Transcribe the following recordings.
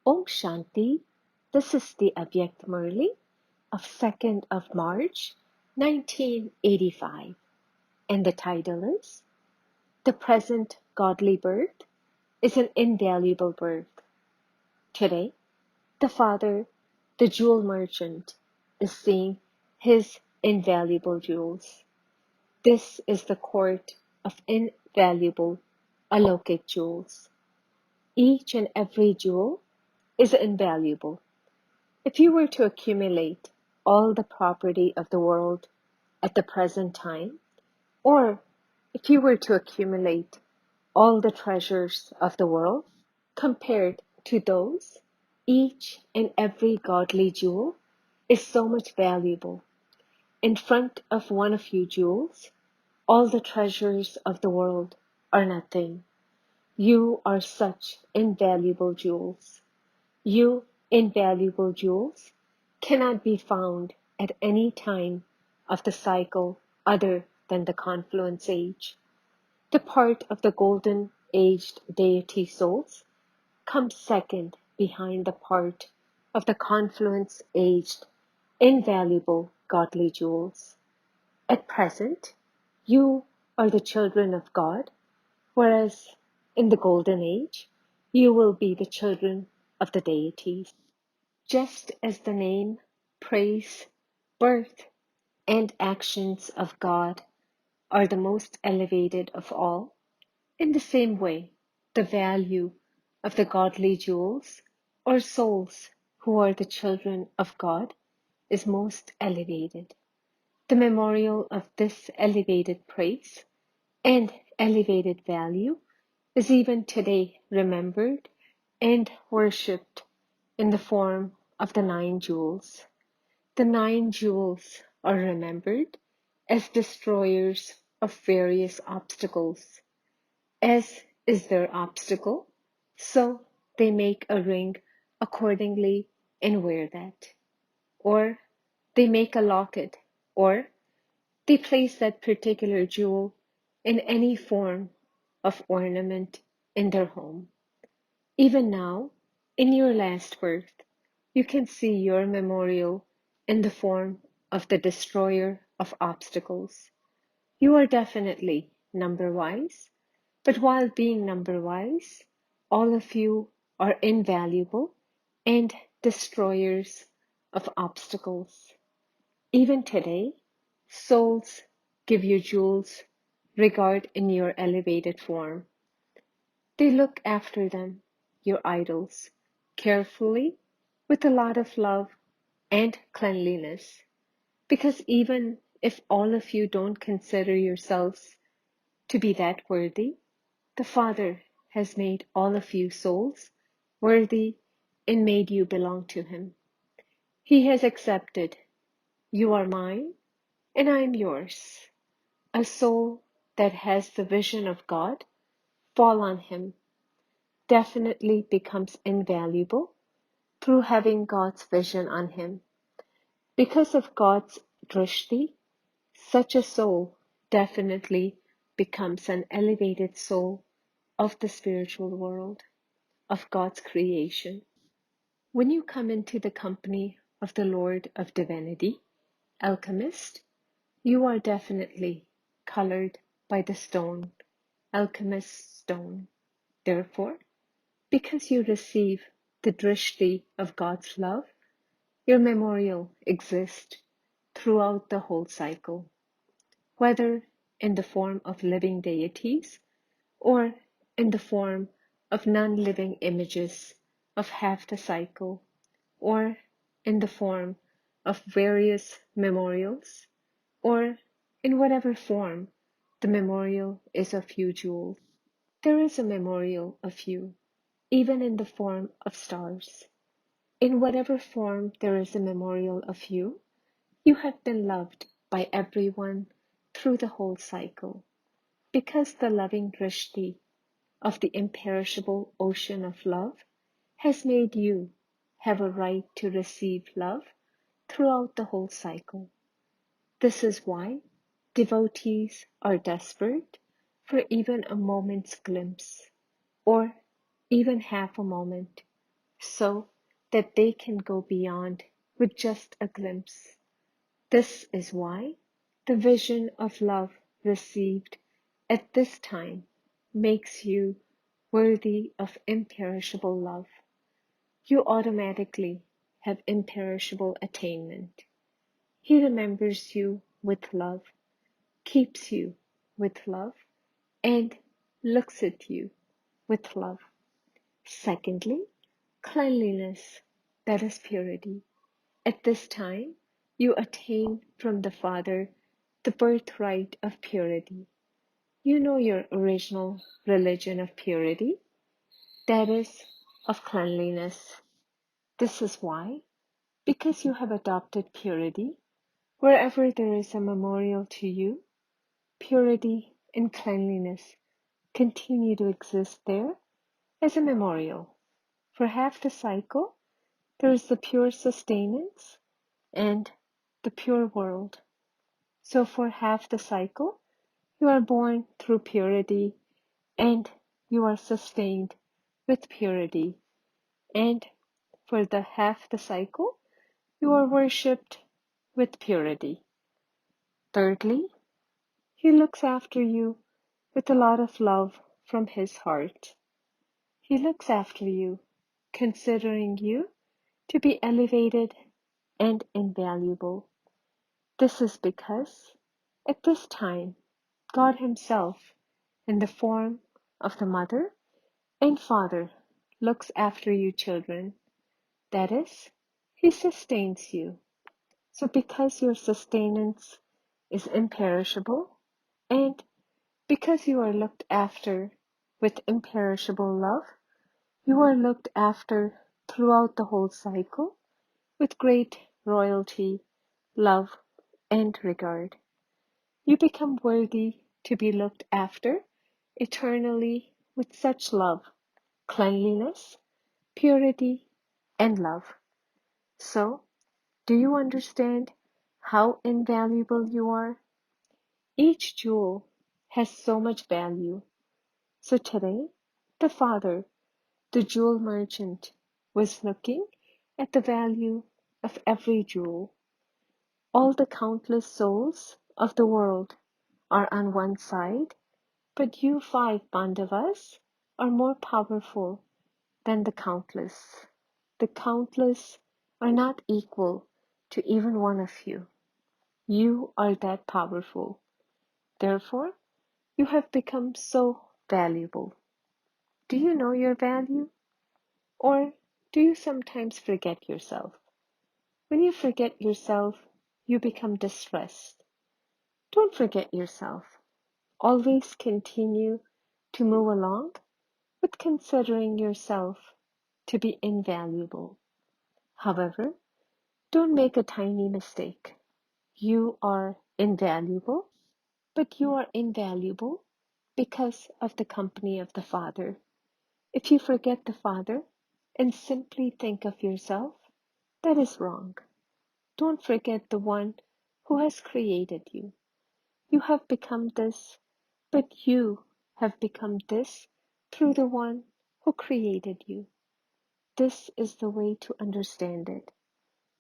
Om Shanti. This is the Avyakt Murli of 2nd of March, 1985. And the title is The Present Godly Birth is an Invaluable Birth. Today, the Father, the jewel merchant, is seeing his invaluable jewels. This is the court of invaluable alokik jewels. Each and every jewel is invaluable. If you were to accumulate all the property of the world at the present time, or if you were to accumulate all the treasures of the world compared to those, each and every godly jewel is so much valuable. In front of one of you jewels, all the treasures of the world are nothing. You are such invaluable jewels. You invaluable jewels cannot be found at any time of the cycle other than the confluence age. The part of the golden aged deity souls comes second behind the part of the confluence aged invaluable godly jewels. At present, you are the children of God, whereas in the golden age, you will be the children of the deities. Just as the name, praise, birth, and actions of God are the most elevated of all, in the same way, the value of the godly jewels or souls who are the children of God is most elevated. The memorial of this elevated praise and elevated value is even today remembered and worshipped in the form of the 9 jewels. The 9 jewels are remembered as destroyers of various obstacles. As is their obstacle, so they make a ring accordingly and wear that. Or they make a locket, or they place that particular jewel in any form of ornament in their home. Even now, in your last birth, you can see your memorial in the form of the destroyer of obstacles. You are definitely number-wise, but while being number-wise, all of you are invaluable and destroyers of obstacles. Even today, souls give you jewels regard in your elevated form. They look after them, your idols, carefully with a lot of love and cleanliness, because even if all of you don't consider yourselves to be that worthy, the Father has made all of you souls worthy and made you belong to Him. He has accepted, you are mine and I am yours. A soul that has the vision of God fall on Him definitely becomes invaluable through having God's vision on him. Because of God's drishti, such a soul definitely becomes an elevated soul of the spiritual world, of God's creation. When you come into the company of the Lord of Divinity, alchemist, you are definitely colored by the stone, alchemist's stone. Therefore, because you receive the drishti of God's love, your memorial exists throughout the whole cycle, whether in the form of living deities or in the form of non-living images of half the cycle, or in the form of various memorials, or in whatever form the memorial is of you jewels. There is a memorial of you, even in the form of stars. In whatever form there is a memorial of you, you have been loved by everyone through the whole cycle, because the loving drishti of the imperishable ocean of love has made you have a right to receive love throughout the whole cycle. This is why devotees are desperate for even a moment's glimpse, or even half a moment, so that they can go beyond with just a glimpse. This is why the vision of love received at this time makes you worthy of imperishable love. You automatically have imperishable attainment. He remembers you with love, keeps you with love, and looks at you with love. Secondly, cleanliness, that is purity. At this time, you attain from the Father the birthright of purity. You know your original religion of purity, that is, of cleanliness. This is why, because you have adopted purity, wherever there is a memorial to you, purity and cleanliness continue to exist there as a memorial. For half the cycle, there is the pure sustenance and the pure world. So for half the cycle, you are born through purity and you are sustained with purity. And for the half the cycle, you are worshipped with purity. Thirdly, he looks after you with a lot of love from his heart. He looks after you, considering you to be elevated and invaluable. This is because at this time, God Himself, in the form of the mother and father, looks after you children. That is, He sustains you. So because your sustenance is imperishable, and because you are looked after with imperishable love, you are looked after throughout the whole cycle with great royalty, love, and regard. You become worthy to be looked after eternally with such love, cleanliness, purity, and love. So, do you understand how invaluable you are? Each jewel has so much value. So today, the father, the jewel merchant, was looking at the value of every jewel. All the countless souls of the world are on one side, but you five Pandavas are more powerful than the countless. The countless are not equal to even one of you. You are that powerful. Therefore, you have become so valuable. Do you know your value? Or do you sometimes forget yourself? When you forget yourself, you become distressed. Don't forget yourself. Always continue to move along with considering yourself to be invaluable. However, don't make a tiny mistake. You are invaluable, but you are invaluable because of the company of the Father. If you forget the Father and simply think of yourself, that is wrong. Don't forget the one who has created you. You have become this, but you have become this through the one who created you. This is the way to understand it.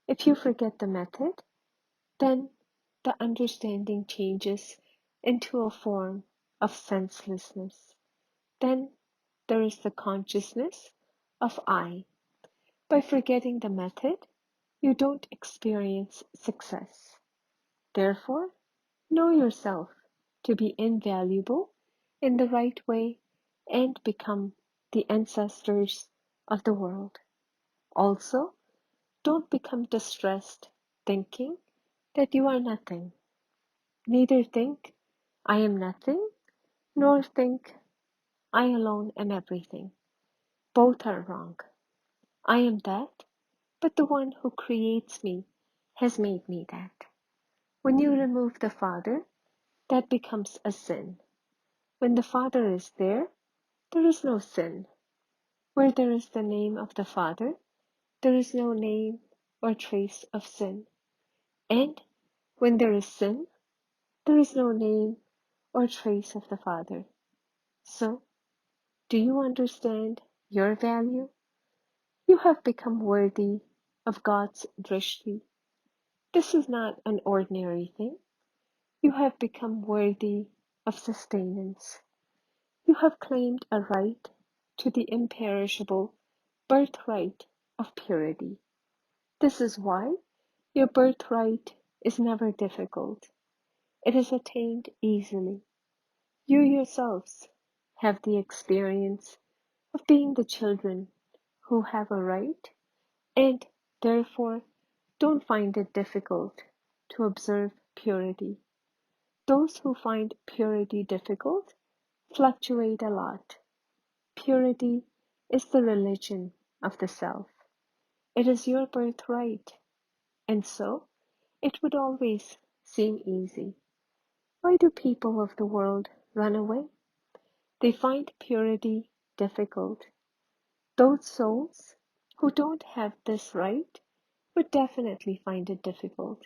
If you forget the method, then the understanding changes into a form of senselessness. Then there is the consciousness of I. By forgetting the method, you don't experience success. Therefore, know yourself to be invaluable in the right way and become the ancestors of the world. Also, don't become distressed thinking that you are nothing. Neither think I am nothing, nor think I alone am everything. Both are wrong. I am that, but the one who creates me has made me that. When you remove the Father, that becomes a sin. When the Father is there, there is no sin. Where there is the name of the Father, there is no name or trace of sin. And when there is sin, there is no name or trace of the Father. So, do you understand your value? You have become worthy of God's drishti. This is not an ordinary thing. You have become worthy of sustenance. You have claimed a right to the imperishable birthright of purity. This is why your birthright is never difficult. It is attained easily. You yourselves have the experience of being the children who have a right and therefore don't find it difficult to observe purity. Those who find purity difficult fluctuate a lot. Purity is the religion of the self. It is your birthright, and so it would always seem easy. Why do people of the world run away? They find purity difficult. Those souls who don't have this right would definitely find it difficult.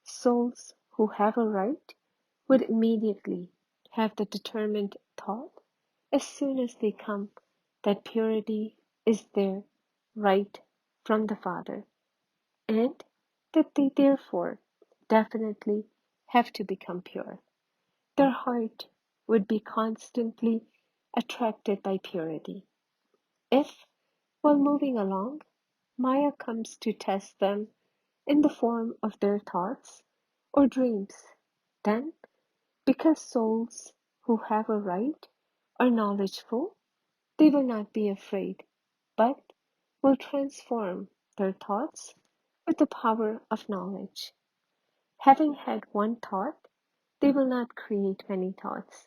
Souls who have a right would immediately have the determined thought as soon as they come that purity is their right from the Father, and that they therefore definitely have to become pure. Their heart would be constantly attracted by purity. If, while moving along, Maya comes to test them in the form of their thoughts or dreams, then, because souls who have a right are knowledgeful, they will not be afraid, but will transform their thoughts with the power of knowledge. Having had one thought, they will not create many thoughts.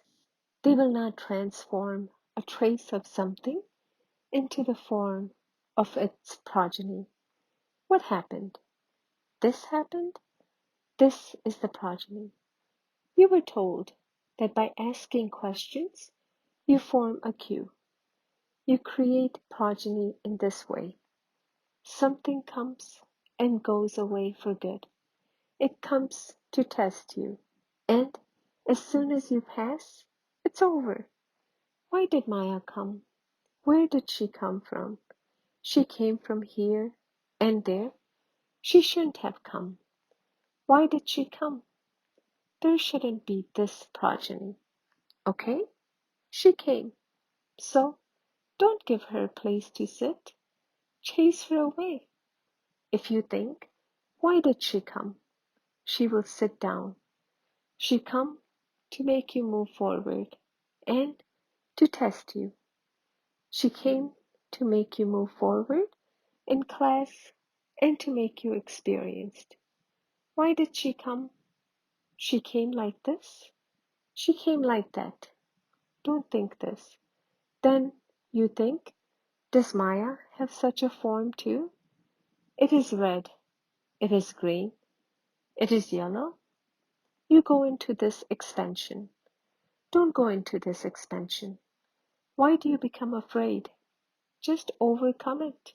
They will not transform a trace of something into the form of its progeny. What happened? This happened? This is the progeny. You were told that by asking questions, you form a queue. You create progeny in this way. Something comes and goes away for good. It comes to test you, and as soon as you pass, it's over. Why did Maya come? Where did she come from? She came from here and there. She shouldn't have come. Why did she come? There shouldn't be this progeny. Okay? She came. So don't give her a place to sit. Chase her away. If you think, why did she come? She will sit down. She come to make you move forward and to test you. She came to make you move forward in class and to make you experienced. Why did she come? She came like this. She came like that. Don't think this. Then you think, does Maya have such a form too? It is red. It is green. It is yellow. You go into this expansion. Don't go into this expansion. Why do you become afraid? Just overcome it.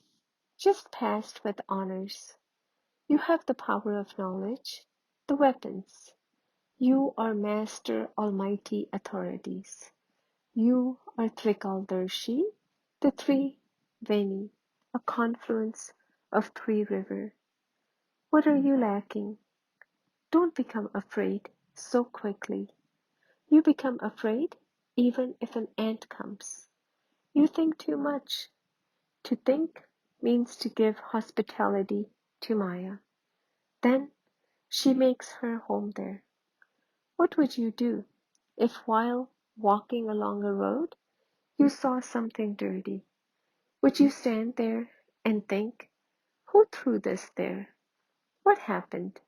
Just pass with honors. You have the power of knowledge, the weapons. You are master almighty authorities. You are Trikaldarshi, the three Veni, a confluence of three rivers. What are you lacking? Don't become afraid so quickly. You become afraid even if an ant comes. You think too much. To think means to give hospitality to Maya. Then she makes her home there. What would you do if while walking along a road you saw something dirty? Would you stand there and think, who threw this there? What happened?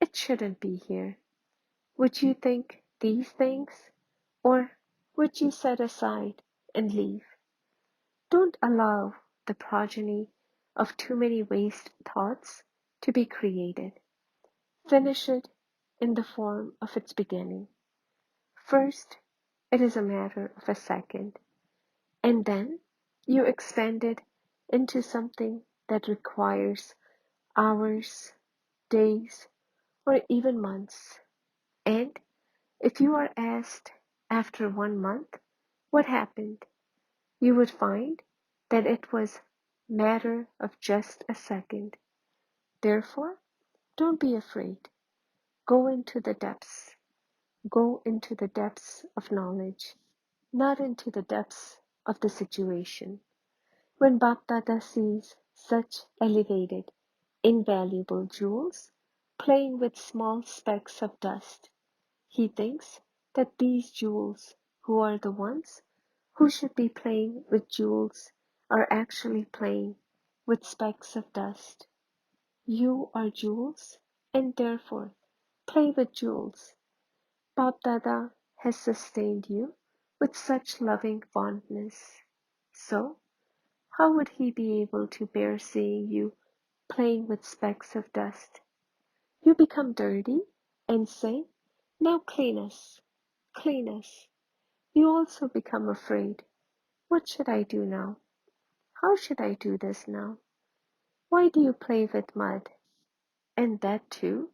It shouldn't be here. Would you think these things? Or would you set aside and leave? Don't allow the progeny of too many waste thoughts to be created. Finish it in the form of its beginning. First, it is a matter of a second, and then you expand it into something that requires hours, days, or even months. And if you are asked after 1 month what happened, you would find that it was matter of just a second. Therefore, don't be afraid. Go into the depths. Go into the depths of knowledge, not into the depths of the situation. When Bapdada sees such elevated, invaluable jewels playing with small specks of dust, he thinks that these jewels, who are the ones who should be playing with jewels, are actually playing with specks of dust. You are jewels, and therefore play with jewels. Bapdada has sustained you with such loving fondness. So, how would he be able to bear seeing you playing with specks of dust? You become dirty and say, now clean us, clean us. You also become afraid. What should I do now? How should I do this now? Why do you play with mud? And that too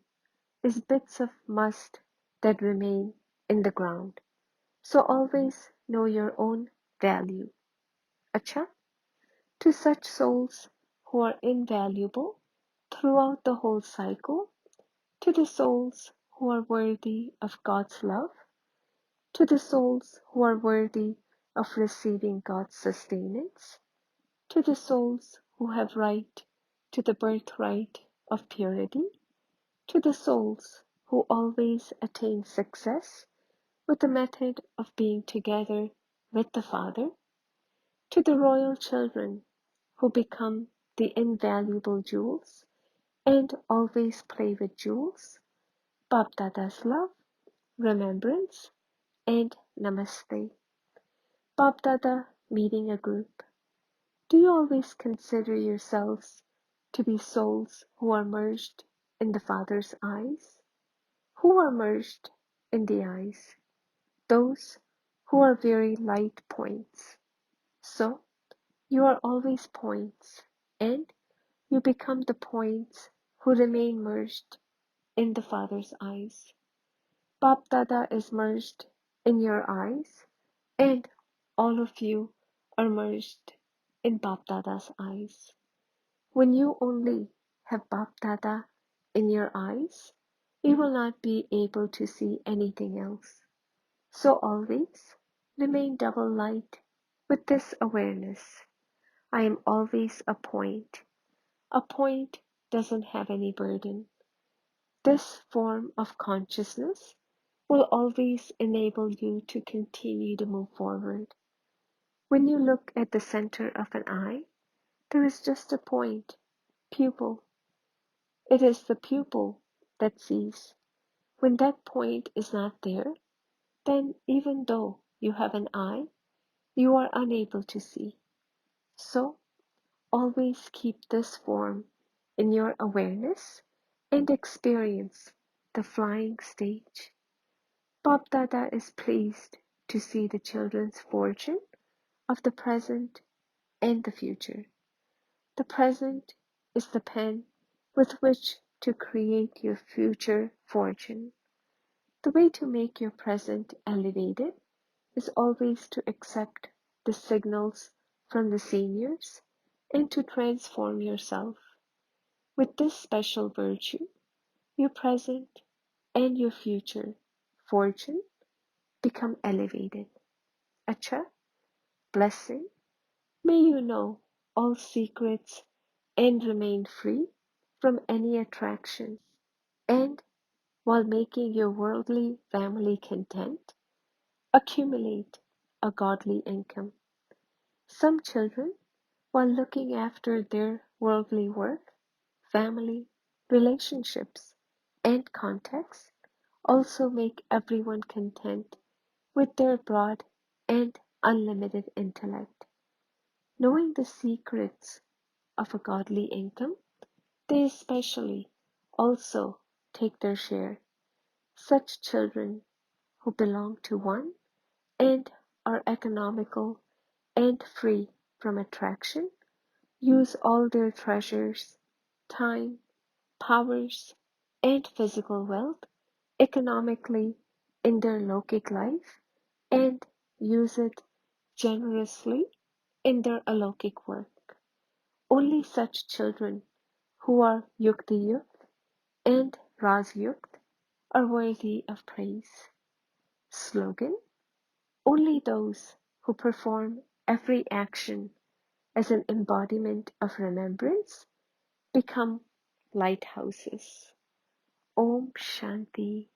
is bits of must that remain in the ground. So always know your own value. Acha, to such souls who are invaluable throughout the whole cycle, to the souls who are worthy of God's love, to the souls who are worthy of receiving God's sustenance, to the souls who have right to the birthright of purity, to the souls who always attain success with the method of being together with the Father, to the royal children who become the invaluable jewels and always play with jewels, Bapdada's love, remembrance, and namaste. Bapdada meeting a group. Do you always consider yourselves to be souls who are merged in the Father's eyes? Who are merged in the eyes? Those who are very light points. So, you are always points, and you become the points who remain merged in the Father's eyes. Bapdada is merged in your eyes, and all of you are merged in Bapdada's eyes. When you only have Bapdada in your eyes, you will not be able to see anything else. So always remain double light with this awareness. I am always a point. A point doesn't have any burden. This form of consciousness will always enable you to continue to move forward. When you look at the center of an eye, there is just a point, pupil. It is the pupil that sees. When that point is not there, then even though you have an eye, you are unable to see. So, always keep this form in your awareness and experience the flying stage. Bapdada is pleased to see the children's fortune of the present and the future. The present is the pen with which to create your future fortune. The way to make your present elevated is always to accept the signals from the seniors and to transform yourself. With this special virtue, your present and your future fortune become elevated. Acha, blessing, may you know all secrets and remain free from any attraction, and while making your worldly family content, accumulate a godly income. Some children, while looking after their worldly work, family, relationships, and contacts, also make everyone content with their broad and unlimited intellect. Knowing the secrets of a godly income, they especially also take their share. Such children who belong to one and are economical and free from attraction use all their treasures, time, powers, and physical wealth economically in their lokic life and use it generously in their alokik work. Only such children who are Yukti-yukt and Raj-yukt are worthy of praise. Slogan: only those who perform every action as an embodiment of remembrance become lighthouses. Om Shanti.